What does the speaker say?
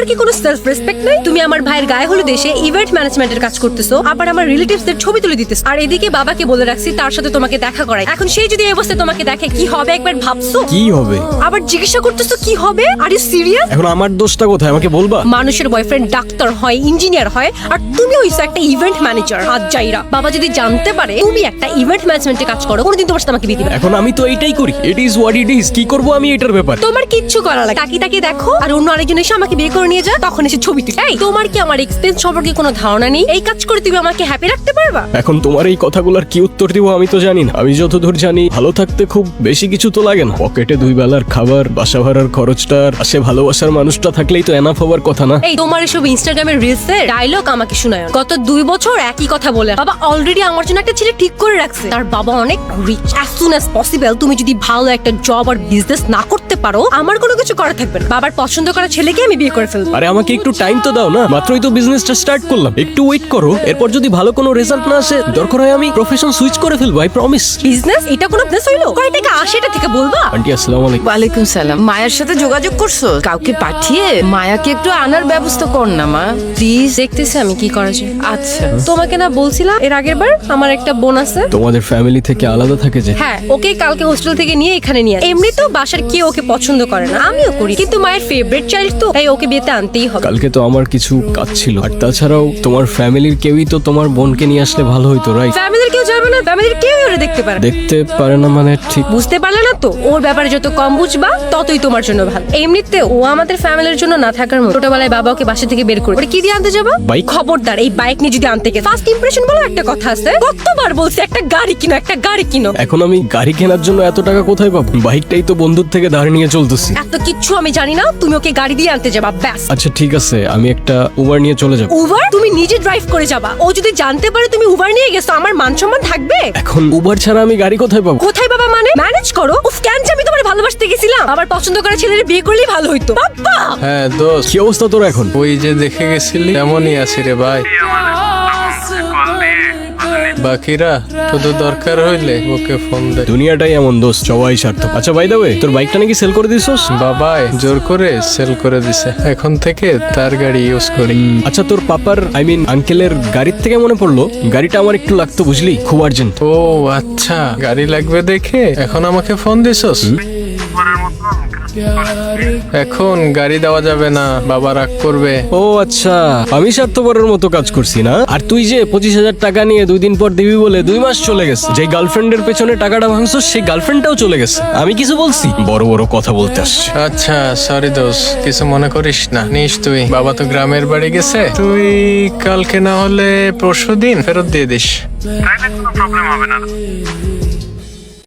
কি কোনো self respect নাই? তুমি আমার ভাইয়ের গায়ে হলুদ এসে ইভেন্ট ম্যানেজমেন্টের কাজ করতেছো, আবার আমার রিলেটিভসদের ছবি তুলে দিতেছো, আর এদিকে বাবাকে বলে রাখছি তার সাথে তোমাকে দেখা করাই। এখন সেই যদি এই অবস্থায় তোমাকে দেখে কি হবে একবার ভাবছো? কি হবে? আবার জিজ্ঞাসা করতেছো কি হবে? Are you serious? এখন আমার দোষটা কোথায় আমাকে বলবা? মানুষের বয়ফ্রেন্ড ডাক্তার হয়, ইঞ্জিনিয়ার হয়, আর তুমি হইছো একটা ইভেন্ট ম্যানেজার। আজ যাইরা বাবা যদি জানতে পারে তুমি একটা ইভেন্ট ম্যানেজমেন্টে কাজ করো, কোনোদিন তোমার সাথে আমাকে বিয়ে দিবে না। এখন আমি তো এইটাই করি, it is what it is. কি করব আমি এটার ব্যাপারে? তোমার কিচ্ছু করা লাগে, তাকিয়ে তাকিয়ে দেখো আর অন্য আরেকজন এসে আমাকে বিয়ে করে নিয়ে যায়, তখন এসে ছবি তুলি। এই তোমার কি আমার এক্সপেন্স সম্পর্কে কোনো ধারণা নেই? এই কাজ করে তুমি আমাকে হ্যাপি রাখতে পারবা? এখন তোমার এই কথাগুলোর কি উত্তর দিব আমি তো জানি না। আমি যতদূর জানি ভালো থাকতে খুব বেশি কিছু তো লাগে না। পকেটে 2 বেলার খাবার, বাসা ভাড়ার খরচটা, পাশে ভালোবাসার মানুষটা থাকলেই তো এনাফ হওয়ার কথা না? এই তোমার এসব ইনস্টাগ্রামের রিলসের ডায়লগ আমাকে শোনায়। গত 2 বছর একই কথা বলে বাবা অলরেডি আমার জন্য একটা ছেলে ঠিক করে রাখছে। তার বাবা অনেক rich. As soon as possible তুমি যদি ভালো একটা জব আর বিজনেস না করতে পারো, আমার কোনো কিছু করা থাকবে না। বাবার পছন্দ করা ছেলেকে আমি বিয়ে করে ফেলবো। আরে আমাকে একটু টাইম তো দাও না, মাত্রই তো বিজনেসটা স্টার্ট করলাম, একটু ওয়েট করো। এরপর যদি ভালো কোনো রেজাল্ট না আসে, দরকার হয় আমি প্রফেশন সুইচ করে ফেলবো, আই প্রমিস। বিজনেস? এটা কোনো বিজনেস হইলো? কয় টাকা আসে এটা থেকে বলবা? আন্টি আসসালামু আলাইকুম। ওয়ালাইকুম সালাম। মায়ের সাথে যোগাযোগ করছো? কাউকে পাঠিয়ে মায়াকে একটু আনার ব্যবস্থা কর না মা, প্লিজ। দেখতেছি আমি কি করা যায়। আচ্ছা, তোমাকে না বলছিলাম এর আগের বার আমার একটা বোন আছে? তোমাদের ফ্যামিলি থেকে আলাদা থাকে যে? হ্যাঁ, ওকে কালকে হোস্টেল থেকে নিয়ে এখানে নিয়ে আসি। এমনি তো বাসার কেউ ওকে পছন্দ করে না, আমিও করি, কিন্তু মায়ের ফেভারিট চাইল্ড তো, তাই ওকে বিয়েতে আনতেই হবে। কালকে তো আমার কিছু কাজ ছিল, আর তাছাড়াও তোমার ফ্যামিলির কেউই তো তোমার বোনকে নিয়ে আসলে ভালো হইতো, রাইট? ফ্যামিলির কেউ যাবে না? ফ্যামিলির কেউ ওরে দেখতে পারে না। দেখতে পারে না মানে? ঠিক বুঝতে পারলে না তো? ওর ব্যাপারে যত কম বুঝবা ততই তোমার জন্য ভালো। এমনিতে ও আমাদের ফ্যামিলির জন্য না থাকার মতো। ছোটবেলায় বাবা ওকে বাসা থেকে বের করে ওরে কি দিয়ে আনতে যাবা? বাইক? খবরদার এই বাইক নিয়ে যদি আনতে গেছে। ফার্স্ট ইমপ্রেশন বলে একটা কথা আছে, কতবার বলছি একটা গাড়ি কিনো, একটা গাড়ি কিনো। এখন আমি গাড়ি কেনার জন্য এত টাকা কোথায় পাবো? বাইকটাই তো বন্ধুর থেকে ধার নিয়ে চলতেছি। এত কিচ্ছু আমি জানি না, তুমি ওকে গাড়ি দিয়ে আনতে যাবা ব্যাস। আচ্ছা ঠিক আছে, আমি একটা উবার নিয়ে চলে যাব। উবার? তুমি নিজে ড্রাইভ করে যাবা? ও যদি জানতে পারে তুমি উবার নিয়ে গেছো, আমার মান সম্মান থাকবে? এখন উবার ছাড়া আমি গাড়ি কোথায় পাবো? কোথায় বাবা মানে? ম্যানেজ করো। উফ, কেন যে আমি তোমার ভালোবাসতে গেছিলাম। আবার পছন্দ করা ছেলের বিয়ে করলেই ভালো হইতো। বাবা হ্যাঁ দোস্ত, কি অবস্থা তোর এখন? ওই যে দেখে গেছিলি তেমনই আছি রে ভাই। বাকিরা শুধু দরকার হইলে ওকে ফোন দে। দুনিয়াটাই এমন দোস্ত, সবাই স্বার্থ। আচ্ছা বাই দ্য ওয়ে, তোর বাইকটা নাকি সেল করে দিছস? বাবাই জোর করে সেল করে দিছে, এখন থেকে তার গাড়ি ইউজ করি। আচ্ছা তোর পাপার আঙ্কেলের গাড়ির থেকে মনে পড়লো, গাড়িটা আমার একটু লাগতো বুঝলি, খুব আর্জেন্ট। ও আচ্ছা, গাড়ি লাগবে দেখে এখন আমাকে ফোন দিছস? এখন গাড়ি দেওয়া যাবে না, বাবা রাগ করবে। ও আচ্ছা, আমি স্বার্থপরের মতো কাজ করছি না? আর তুই যে 25,000 টাকা নিয়ে 2 দিন পর দিবি বলে 2 মাস চলে গেছে, যে গার্লফ্রেন্ডের পেছনে টাকাটা ভাঙছস সেই গার্লফ্রেন্ডটাও চলে গেছে। আমি কিছু বলছি? বড় বড় কথা বলতে আসছে। আচ্ছা সরি দোস্ত, কিছু মনে করিস না। নিস তুই, বাবা তো গ্রামের বাড়ি গেছে, তুই কালকে না হলে পরশু দিন ফেরত দিয়ে দিস।